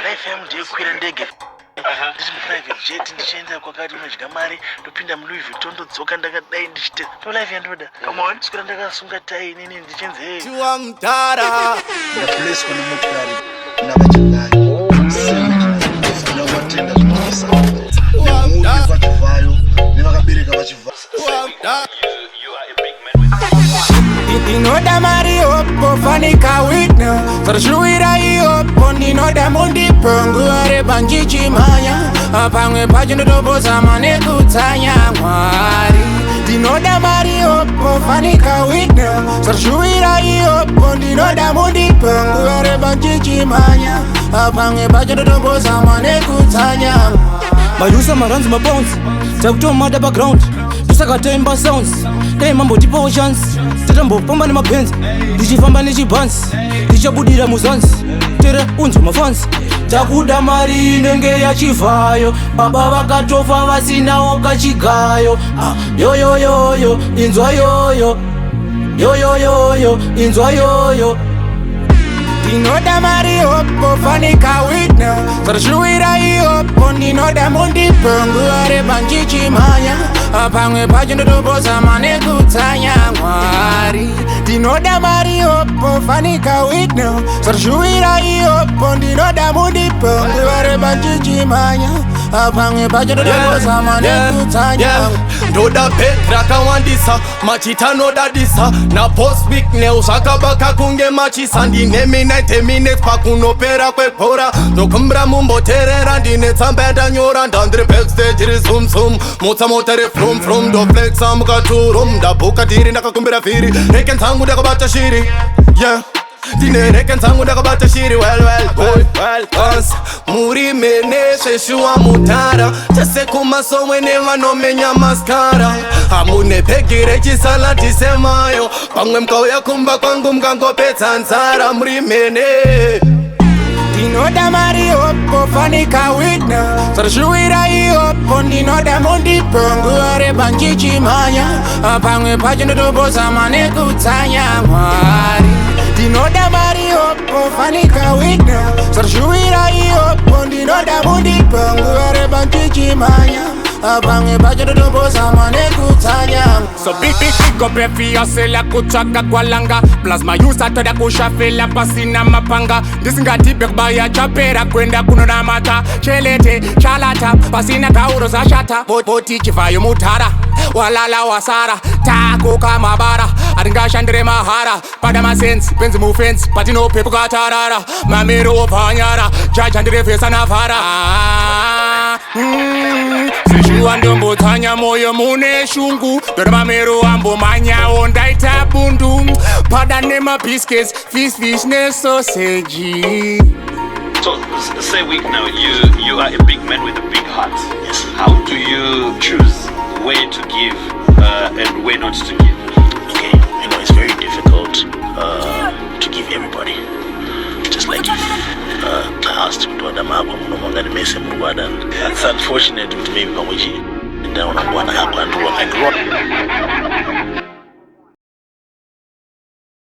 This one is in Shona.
life yangu ndiye kukwira ndege. Ndiri private jet ndichienda kwakati unodya mari ndopinda muLouis Vuitton ndodzoka ndakadai ndichite to life yandoda. Come on. Sikuti ndakasunga tai nini ndichenze hey. Chiwa mtara. Na place kuna motokari navachivai. Sina watenda zvinoisa. Nemundi vachivayo nevakabereka vachivai. Ndinoda mari opo fanika witna Sarashuira iopo ndinoda mundipo nguva rebanjichimanya Pamwe pacho ndotopoza mane kutsanya Mwari Ndinoda mari opo fanika witna Sarashuira iopo ndinoda mundipo nguva rebanjichimanya Pamwe pacho ndotopoza mane kutsanya Marusa maranzi mabounce Takutoa mada background Tusaka temba sounds Dei mambo tipo chance Tatambo pamba ni mapenzi Ndichifamba ni chibansi Ndichabudira muzansi Tere unzo mafansi Takuda mari nenge ya chivayo Baba vakatofa vasinawo kachigayo Yo yo yo yo Inzwa yo yo Yo yo yo yo Inzwa yo yo Ndinoda mari opo fanika witna Sarashuira iopo ndinoda mundipo nguva rebanjichimanya Pamwe pacho ndotopoza mane kutsanya Mwari Ndinoda mari opo fanika witna Sarashuira iopo ndinoda mundipo nguva rebanjichimanya Pamwe pacho ndotopoza mane kutsanya Ndoda Petra kawandisa machita nodadisa na post week neo sakabaka kunge machisa ndine minute minutes pakunopera kwebhora ndokumbra mumboterera ndine tsamba ndanyora ndandiri backstage ri zoom zoom mutsa motere from ndo flexa mukaturum ndabuka tiri ndakakumbira vhiri reke nzangu ndakabata shiri yeah Dine reke nzangu ndakabata shiri well boy once muri mene sheshuwa mutara tese kumasomwe nevanomenya maskara hamune pegire chisalati semayo pamwe mkauya kumba kwangu mkangopedza nzara muri mene Ndinoda mari opo fanika witna Sarashuira iopo ndinoda mundipo nguva rebanjichimanya Pamwe pacho ndotopoza mane kutsanya Mwari Ndinoda mari opo fanika witna Sarashuira iopo ndinoda mundipo nguva rebanjichimanya Pamwe pacho ndotopoza mane kutsanya So big up every yosela kutsvaka kwalanga Plasma yusa toda kushafela pasina mapanga Ndisingatipe kubaya chapera kwenda kunonamata Chelete, chalata, pasina tauro zashata Boti chivayo mutara, walala wasara Tako kamabara, aringashandire mahara Pada masensi, penzi mufensi, patino pepu katarara Mamero opanyara, jajandire vesa navara Sishiwa ndombo tanya moyo mune shungu Dore mamero ambo manyawo ndaita bundu Pada nema biscuits, fish ne sausage So say we now you are a big man with a big heart. Yes. How do you choose where to give and where not to give? Okay, it's very difficult to give everybody. Just like if asked to do the map, it's unfortunate to maybe come with you. And then I grew up.